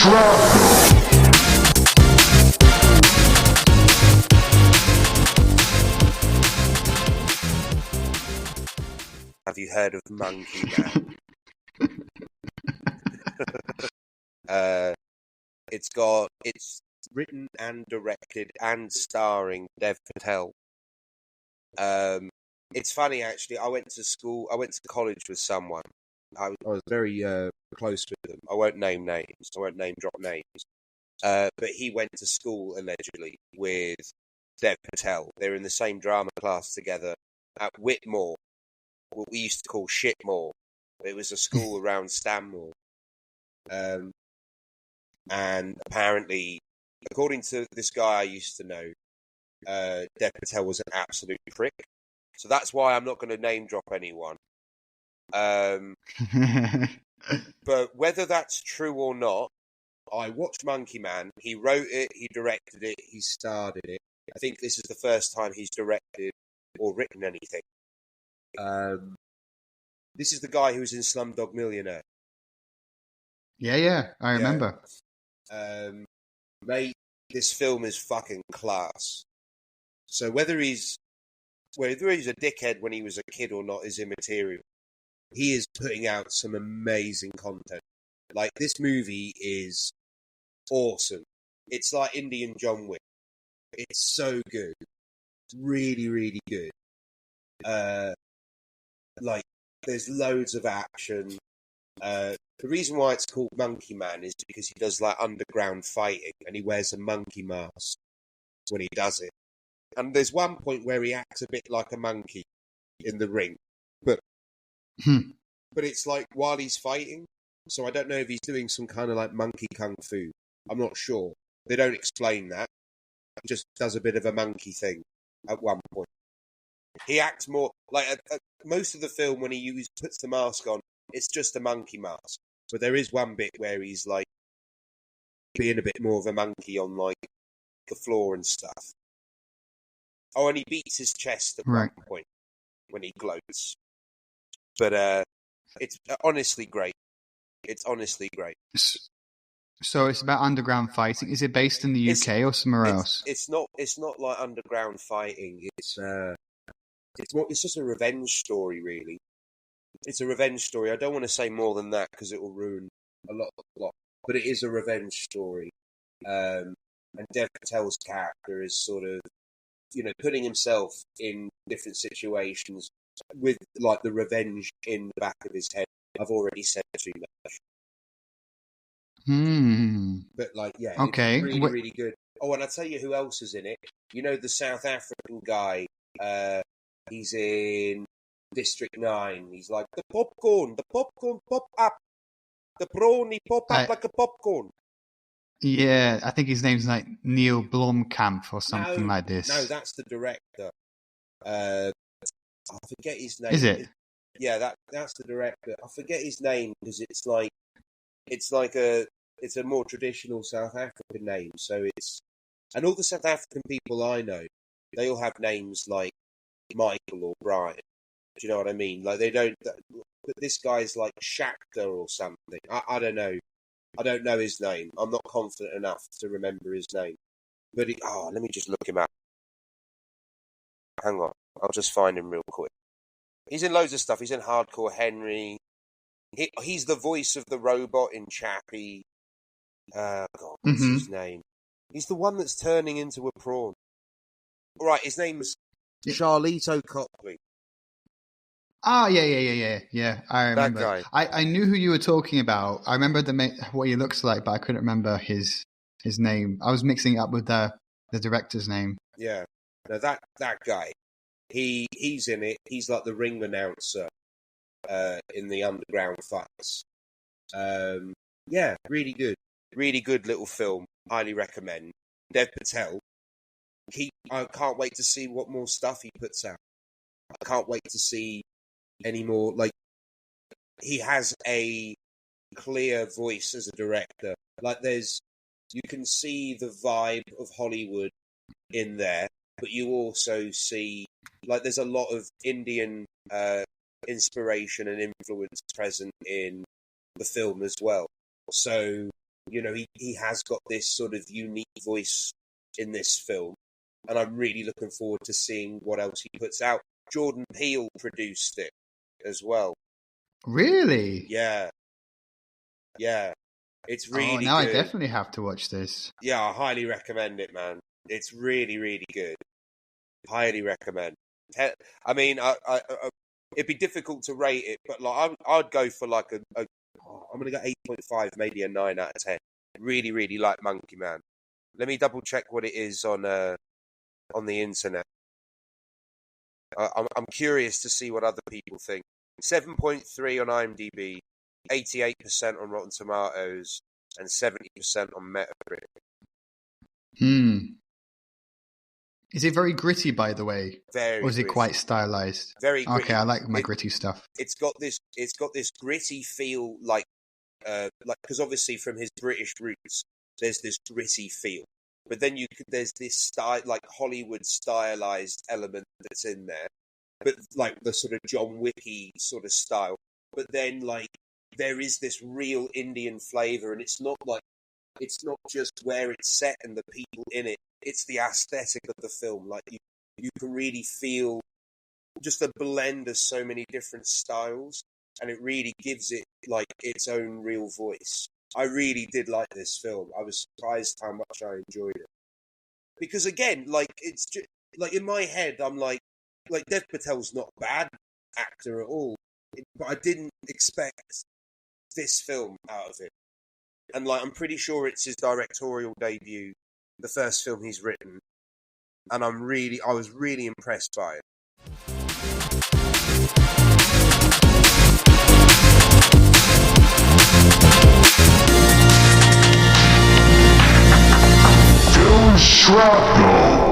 Have you heard of Monkey Man? It's written and directed and starring Dev Patel. It's funny actually. I went to college with someone. I was very close with them. I won't name names. I won't name drop names. But he went to school allegedly with Dev Patel. They were in the same drama class together at Whitmore, what we used to call Shitmore. It was a school around Stanmore. And apparently, according to this guy I used to know, Dev Patel was an absolute prick. So that's why I'm not going to name drop anyone. But whether that's true or not, I watched Monkey Man. He wrote it, he directed it, he starred in it. I think this is the first time he's directed or written anything. This is the guy who was in Slumdog Millionaire. Yeah, I remember. Mate, this film is fucking class. So whether he's a dickhead when he was a kid or not is immaterial. He is putting out some amazing content. Like, this movie is awesome. It's like Indian John Wick. It's so good. It's really, really good. Like, there's loads of action. The reason why it's called Monkey Man is because he does like underground fighting and he wears a monkey mask when he does it. And there's one point where he acts a bit like a monkey in the ring, but it's like while he's fighting. So I don't know if he's doing some kind of like monkey kung fu. I'm not sure. They don't explain that. He just does a bit of a monkey thing at one point. He acts more like most of the film when he puts the mask on. It's just a monkey mask. But there is one bit where he's like being a bit more of a monkey on like the floor and stuff. Oh, and he beats his chest at one point when he gloats. But it's honestly great. It's honestly great. So it's about underground fighting. Is it based in the UK or somewhere else? It's not like underground fighting. It's just a revenge story, really. It's a revenge story. I don't want to say more than that because it will ruin a lot. But it is a revenge story. And Dev Patel's character is sort of, putting himself in different situations with like the revenge in the back of his head. I've already said too much. But like, yeah, okay. It's really, really good. Oh, and I'll tell you who else is in it. You know the South African guy. He's in District 9. He's like, the popcorn pop up. The brownie pop up like a popcorn. Yeah, I think his name's like Neil Blomkamp or something like this. No, that's the director. I forget his name. Is it? Yeah, that's the director. I forget his name because it's a more traditional South African name. So and all the South African people I know, they all have names like Michael or Brian. Do you know what I mean? Like they don't. But this guy's like Shakhtar or something. I don't know. I don't know his name. I'm not confident enough to remember his name. But let me just look him up. Hang on, I'll just find him real quick. He's in loads of stuff. He's in Hardcore Henry. He's the voice of the robot in Chappie. What's his name? He's the one that's turning into a prawn. All right, his name's Charlito Copley. Ah, yeah. I remember. That guy. I knew who you were talking about. I remember what he looks like, but I couldn't remember his name. I was mixing it up with the director's name. Yeah, no, that guy. He's in it. He's like the ring announcer in the underground fights. Yeah, really good little film. Highly recommend. Dev Patel. I can't wait to see what more stuff he puts out. I can't wait to see any more. Like, he has a clear voice as a director. Like, you can see the vibe of Hollywood in there, but you also see, like, there's a lot of Indian inspiration and influence present in the film as well. So You know, he has got this sort of unique voice in this film, and I'm really looking forward to seeing what else he puts out. Jordan Peele produced it as well. Really? Yeah. It's really now good. I definitely have to watch this. Yeah, I highly recommend it, man. It's really, really good. Highly recommend. I mean, it'd be difficult to rate it, but like I'd go for like I'm gonna go 8.5, maybe a 9 out of 10. Really, really like Monkey Man. Let me double check what it is on the internet. I'm curious to see what other people think. 7.3 on IMDb, 88% on Rotten Tomatoes, and 70% on Metacritic. Is it very gritty, by the way? Very. Or is it gritty. quite stylized? Very gritty. Okay, I like my gritty stuff. It's got this gritty feel, like because obviously from his British roots, there's this gritty feel. But then there's this style, like Hollywood stylized element that's in there, but like the sort of John Wicky sort of style. But then like there is this real Indian flavor, and it's not just where it's set and the people in it. It's the aesthetic of the film. Like you can really feel just a blend of so many different styles, and it really gives it like its own real voice. I really did like this film. I was surprised how much I enjoyed it. Because again, like it's just, like in my head, I'm like Dev Patel's not a bad actor at all, but I didn't expect this film out of it. And like I'm pretty sure it's his directorial debut, the first film he's written, and I was really impressed by it. Shrapnel.